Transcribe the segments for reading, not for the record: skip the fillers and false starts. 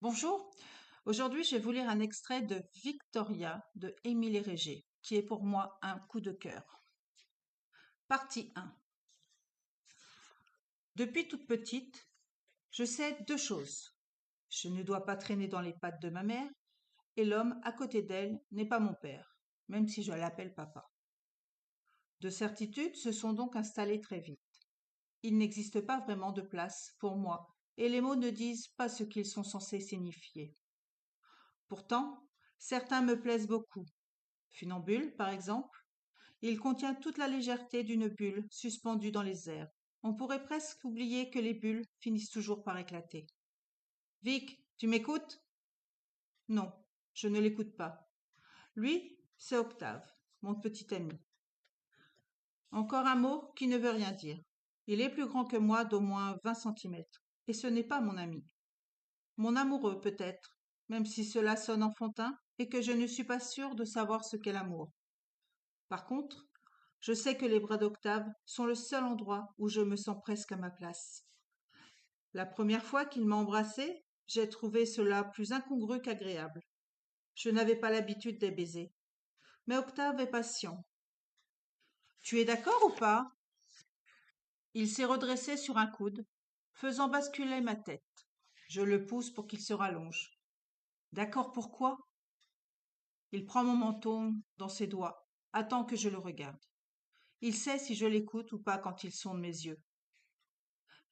Bonjour, aujourd'hui je vais vous lire un extrait de Victoria de Émilie Régé, qui est pour moi un coup de cœur. Partie 1. Depuis toute petite, je sais deux choses. Je ne dois pas traîner dans les pattes de ma mère, et l'homme à côté d'elle n'est pas mon père, même si je l'appelle papa. De certitudes se sont donc installées très vite. Il n'existe pas vraiment de place pour moi, et les mots ne disent pas ce qu'ils sont censés signifier. Pourtant, certains me plaisent beaucoup. Funambule, par exemple. Il contient toute la légèreté d'une bulle suspendue dans les airs. On pourrait presque oublier que les bulles finissent toujours par éclater. Vic, tu m'écoutes? Non, je ne l'écoute pas. Lui, c'est Octave, mon petit ami. Encore un mot qui ne veut rien dire. Il est plus grand que moi d'au moins 20 centimètres. Et ce n'est pas mon ami. Mon amoureux, peut-être, même si cela sonne enfantin et que je ne suis pas sûre de savoir ce qu'est l'amour. Par contre, je sais que les bras d'Octave sont le seul endroit où je me sens presque à ma place. La première fois qu'il m'a embrassée, j'ai trouvé cela plus incongru qu'agréable. Je n'avais pas l'habitude des baisers. Mais Octave est patient. Tu es d'accord ou pas? Il s'est redressé sur un coude, faisant basculer ma tête. Je le pousse pour qu'il se rallonge. D'accord pourquoi? Il prend mon menton dans ses doigts, attend que je le regarde. Il sait si je l'écoute ou pas quand il sonde mes yeux.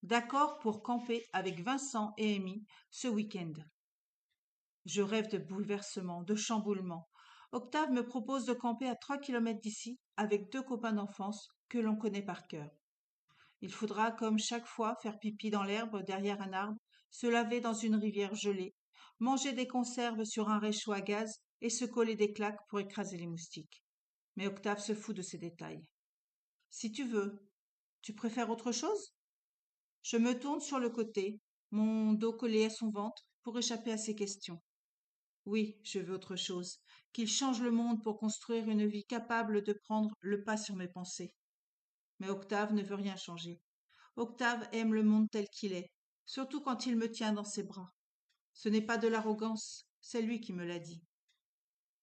D'accord pour camper avec Vincent et Amy ce week-end. Je rêve de bouleversement, de chamboulement. Octave me propose de camper à 3 kilomètres d'ici avec deux copains d'enfance que l'on connaît par cœur. Il faudra, comme chaque fois, faire pipi dans l'herbe derrière un arbre, se laver dans une rivière gelée, manger des conserves sur un réchaud à gaz et se coller des claques pour écraser les moustiques. Mais Octave se fout de ces détails. Si tu veux, tu préfères autre chose? Je me tourne sur le côté, mon dos collé à son ventre, pour échapper à ses questions. Oui, je veux autre chose, qu'il change le monde pour construire une vie capable de prendre le pas sur mes pensées. Mais Octave ne veut rien changer. Octave aime le monde tel qu'il est, surtout quand il me tient dans ses bras. Ce n'est pas de l'arrogance, c'est lui qui me l'a dit.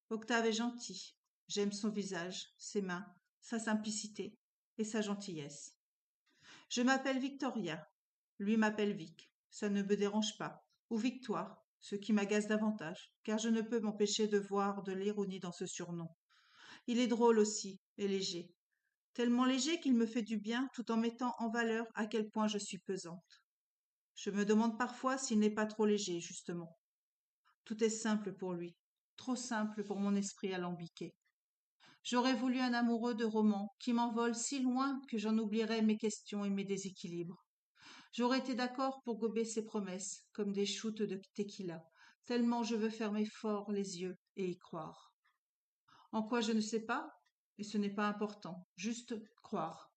Octave est gentil. J'aime son visage, ses mains, sa simplicité et sa gentillesse. Je m'appelle Victoria. Lui m'appelle Vic. Ça ne me dérange pas. Ou Victoire, ce qui m'agace davantage, car je ne peux m'empêcher de voir de l'ironie dans ce surnom. Il est drôle aussi, et léger. Tellement léger qu'il me fait du bien tout en mettant en valeur à quel point je suis pesante. Je me demande parfois s'il n'est pas trop léger, justement. Tout est simple pour lui, trop simple pour mon esprit alambiqué. J'aurais voulu un amoureux de roman qui m'envole si loin que j'en oublierais mes questions et mes déséquilibres. J'aurais été d'accord pour gober ses promesses, comme des shoots de tequila, tellement je veux fermer fort les yeux et y croire. En quoi je ne sais pas, et ce n'est pas important, juste croire.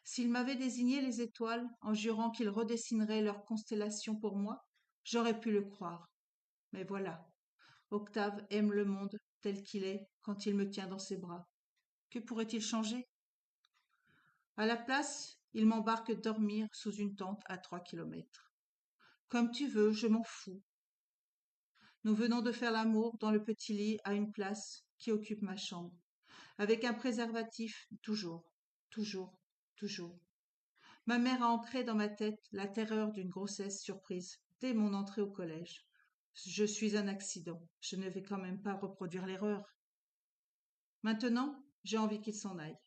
S'il m'avait désigné les étoiles en jurant qu'il redessinerait leurs constellations pour moi, j'aurais pu le croire. Mais voilà, Octave aime le monde tel qu'il est quand il me tient dans ses bras. Que pourrait-il changer? À la place, il m'embarque dormir sous une tente à 3 kilomètres. Comme tu veux, je m'en fous. Nous venons de faire l'amour dans le petit lit à une place qui occupe ma chambre, avec un préservatif toujours, toujours, toujours. Ma mère a ancré dans ma tête la terreur d'une grossesse surprise dès mon entrée au collège. Je suis un accident, je ne vais quand même pas reproduire l'erreur. Maintenant, j'ai envie qu'il s'en aille.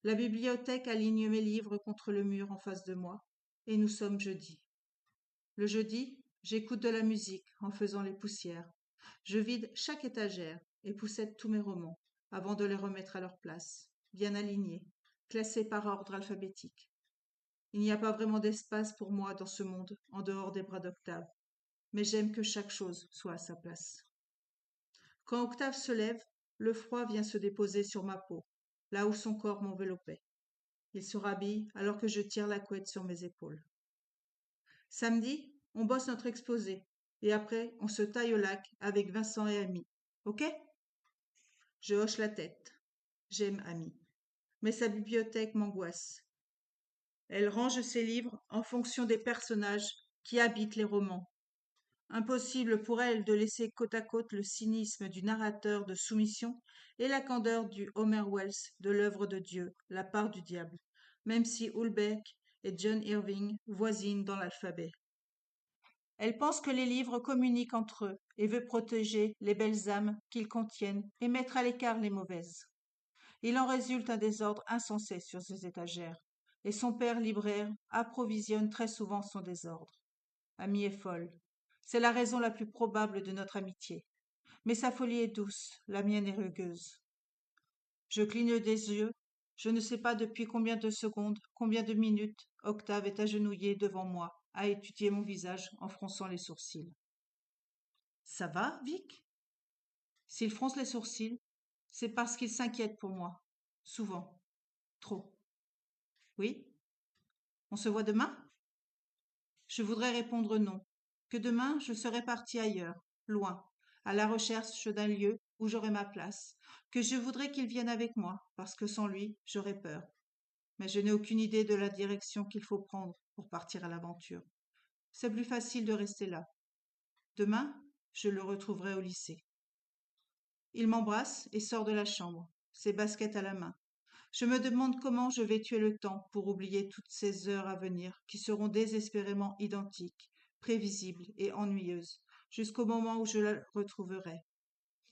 La bibliothèque aligne mes livres contre le mur en face de moi, et nous sommes jeudi. Le jeudi, j'écoute de la musique en faisant les poussières. Je vide chaque étagère et poussette tous mes romans avant de les remettre à leur place, bien alignés, classés par ordre alphabétique. Il n'y a pas vraiment d'espace pour moi dans ce monde, en dehors des bras d'Octave, mais j'aime que chaque chose soit à sa place. Quand Octave se lève, le froid vient se déposer sur ma peau, là où son corps m'enveloppait. Il se rhabille alors que je tire la couette sur mes épaules. Samedi, on bosse notre exposé, et après, on se taille au lac avec Vincent et Ami. Ok? Je hoche la tête. J'aime Ami. Mais sa bibliothèque m'angoisse. Elle range ses livres en fonction des personnages qui habitent les romans. Impossible pour elle de laisser côte à côte le cynisme du narrateur de soumission et la candeur du Homer Wells de l'œuvre de Dieu, la part du diable, même si Hulbeck et John Irving voisinent dans l'alphabet. Elle pense que les livres communiquent entre eux et veut protéger les belles âmes qu'ils contiennent et mettre à l'écart les mauvaises. Il en résulte un désordre insensé sur ses étagères, et son père libraire approvisionne très souvent son désordre. Amie est folle. C'est la raison la plus probable de notre amitié. Mais sa folie est douce, la mienne est rugueuse. Je cligne des yeux. Je ne sais pas depuis combien de secondes, combien de minutes, Octave est agenouillé devant moi, à étudier mon visage en fronçant les sourcils. Ça va, Vic? S'il fronce les sourcils, c'est parce qu'il s'inquiète pour moi. Souvent. Trop. Oui? On se voit demain? Je voudrais répondre non, que demain je serai parti ailleurs, loin, à la recherche d'un lieu où j'aurai ma place, que je voudrais qu'il vienne avec moi, parce que sans lui, j'aurais peur. Mais je n'ai aucune idée de la direction qu'il faut prendre pour partir à l'aventure. C'est plus facile de rester là. Demain, je le retrouverai au lycée. Il m'embrasse et sort de la chambre, ses baskets à la main. Je me demande comment je vais tuer le temps pour oublier toutes ces heures à venir qui seront désespérément identiques, prévisibles et ennuyeuses, jusqu'au moment où je la retrouverai.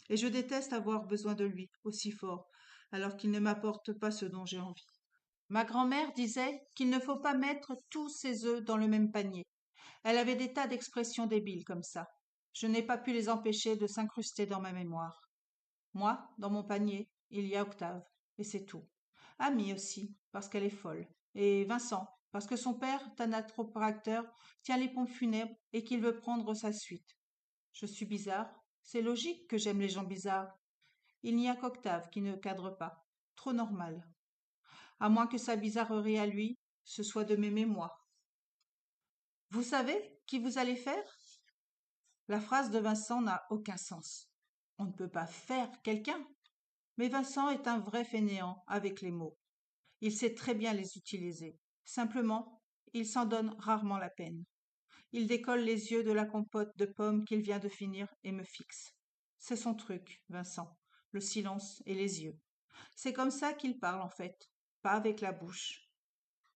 Et je déteste avoir besoin de lui aussi fort, alors qu'il ne m'apporte pas ce dont j'ai envie. Ma grand-mère disait qu'il ne faut pas mettre tous ses œufs dans le même panier. Elle avait des tas d'expressions débiles comme ça. Je n'ai pas pu les empêcher de s'incruster dans ma mémoire. Moi, dans mon panier, il y a Octave, et c'est tout. Amie aussi, parce qu'elle est folle. Et Vincent, parce que son père, thanatopracteur, tient les pompes funèbres et qu'il veut prendre sa suite. Je suis bizarre. C'est logique que j'aime les gens bizarres. Il n'y a qu'Octave qui ne cadre pas. Trop normal. À moins que sa bizarrerie à lui, ce soit de m'aimer moi. Vous savez qui vous allez faire? La phrase de Vincent n'a aucun sens. On ne peut pas faire quelqu'un. Mais Vincent est un vrai fainéant avec les mots. Il sait très bien les utiliser. Simplement, il s'en donne rarement la peine. Il décolle les yeux de la compote de pommes qu'il vient de finir et me fixe. C'est son truc, Vincent, le silence et les yeux. C'est comme ça qu'il parle en fait, pas avec la bouche.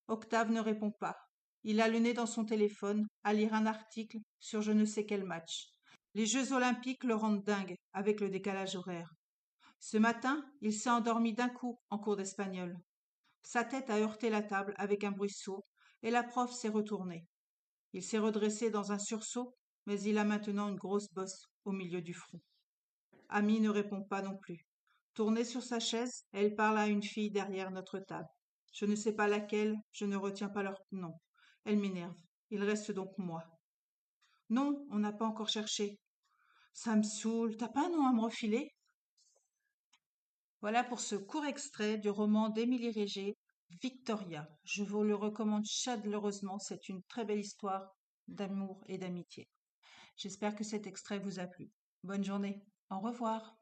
Octave ne répond pas. Il a le nez dans son téléphone, à lire un article sur je ne sais quel match. Les Jeux olympiques le rendent dingue avec le décalage horaire. Ce matin, il s'est endormi d'un coup en cours d'espagnol. Sa tête a heurté la table avec un bruit sourd et la prof s'est retournée. Il s'est redressé dans un sursaut, mais il a maintenant une grosse bosse au milieu du front. Amy ne répond pas non plus. Tournée sur sa chaise, elle parle à une fille derrière notre table. Je ne sais pas laquelle, je ne retiens pas leur nom. Elle m'énerve. Il reste donc moi. Non, on n'a pas encore cherché. Ça me saoule. T'as pas un nom à me refiler? Voilà pour ce court extrait du roman d'Émilie Réger, Victoria. Je vous le recommande chaleureusement. C'est une très belle histoire d'amour et d'amitié. J'espère que cet extrait vous a plu. Bonne journée. Au revoir.